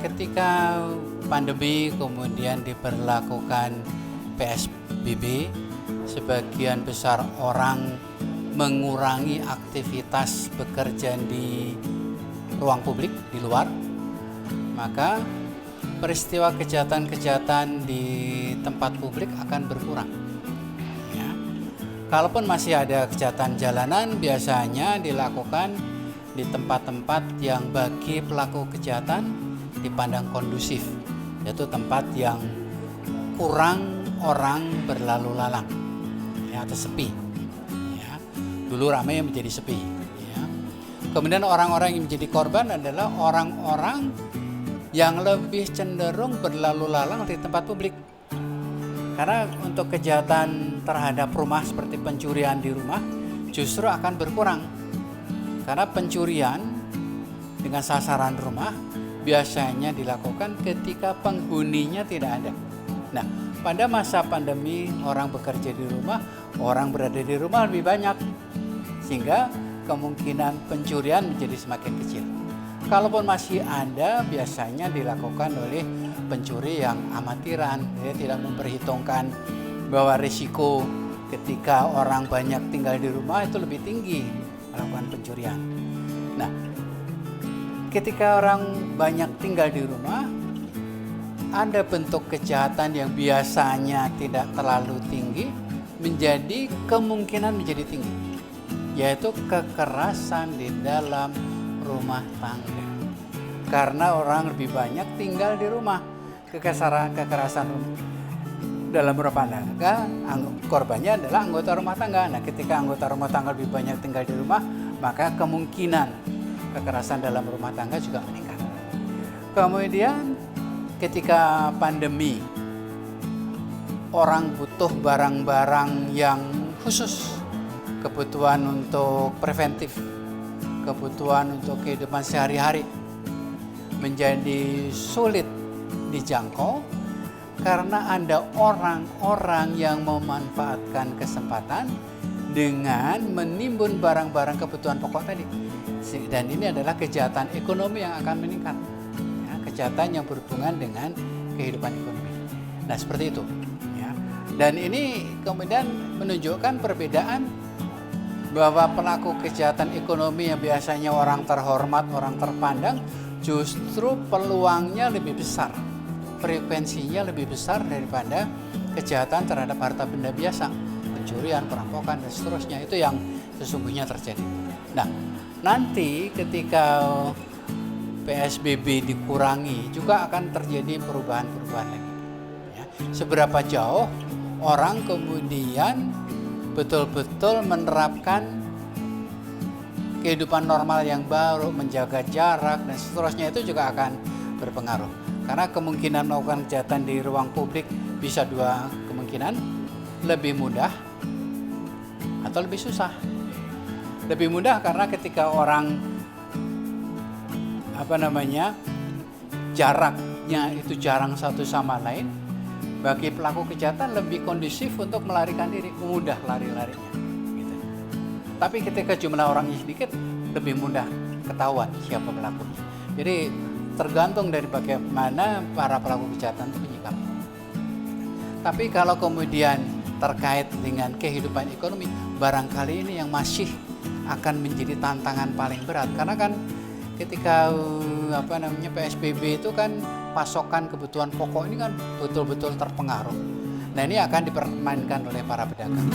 ketika pandemi kemudian diberlakukan PSBB, sebagian besar orang mengurangi aktivitas bekerja di ruang publik di luar, maka peristiwa kejahatan-kejahatan di tempat publik akan berkurang. Ya. Kalaupun masih ada kejahatan jalanan, biasanya dilakukan di tempat-tempat yang bagi pelaku kejahatan dipandang kondusif, yaitu tempat yang kurang orang berlalu lalang, ya, atau sepi. Ya. Dulu ramai menjadi sepi. Ya. Kemudian orang-orang yang menjadi korban adalah orang-orang yang lebih cenderung berlalu lalang di tempat publik. Karena untuk kejahatan terhadap rumah seperti pencurian di rumah justru akan berkurang. Karena pencurian dengan sasaran rumah biasanya dilakukan ketika penghuninya tidak ada. Nah, pada masa pandemi orang bekerja di rumah, orang berada di rumah lebih banyak, sehingga kemungkinan pencurian menjadi semakin kecil. Kalaupun masih ada, biasanya dilakukan oleh pencuri yang amatiran, dia tidak memperhitungkan bahwa risiko ketika orang banyak tinggal di rumah itu lebih tinggi melakukan pencurian. Nah, ketika orang banyak tinggal di rumah, ada bentuk kejahatan yang biasanya tidak terlalu tinggi menjadi kemungkinan menjadi tinggi, yaitu kekerasan di dalam rumah tangga. Karena orang lebih banyak tinggal di rumah, kekerasan dalam rumah tangga, korbannya adalah anggota rumah tangga. Nah, ketika anggota rumah tangga lebih banyak tinggal di rumah, maka kemungkinan kekerasan dalam rumah tangga juga meningkat. Kemudian ketika pandemi, orang butuh barang-barang yang khusus, kebutuhan untuk preventif, kebutuhan untuk kehidupan sehari-hari menjadi sulit dijangkau karena ada orang-orang yang memanfaatkan kesempatan dengan menimbun barang-barang kebutuhan pokok tadi. Dan ini adalah kejahatan ekonomi yang akan meningkat, ya, kejahatan yang berhubungan dengan kehidupan ekonomi. Nah, seperti itu. Ya. Dan ini kemudian menunjukkan perbedaan bahwa pelaku kejahatan ekonomi yang biasanya orang terhormat, orang terpandang, justru peluangnya lebih besar, frekuensinya lebih besar daripada kejahatan terhadap harta benda biasa, pencurian, perampokan, dan seterusnya. Itu yang sesungguhnya terjadi. Nah, nanti ketika PSBB dikurangi juga akan terjadi perubahan-perubahan lagi. Ya. Seberapa jauh orang kemudian betul-betul menerapkan kehidupan normal yang baru, menjaga jarak dan seterusnya, itu juga akan berpengaruh. Karena kemungkinan melakukan kejahatan di ruang publik bisa dua kemungkinan, lebih mudah atau lebih susah. Lebih mudah karena ketika orang jaraknya itu jarang satu sama lain, bagi pelaku kejahatan lebih kondusif untuk melarikan diri, mudah lari-larinya. Gitu. Tapi ketika jumlah orangnya sedikit, lebih mudah ketahuan siapa pelakunya. Jadi tergantung dari bagaimana para pelaku kejahatan itu menyikapi. Tapi kalau kemudian terkait dengan kehidupan ekonomi, barangkali ini yang masih akan menjadi tantangan paling berat. Karena kan ketika PSBB itu kan pasokan kebutuhan pokok ini kan betul-betul terpengaruh. Nah, ini akan dipermainkan oleh para pedagang.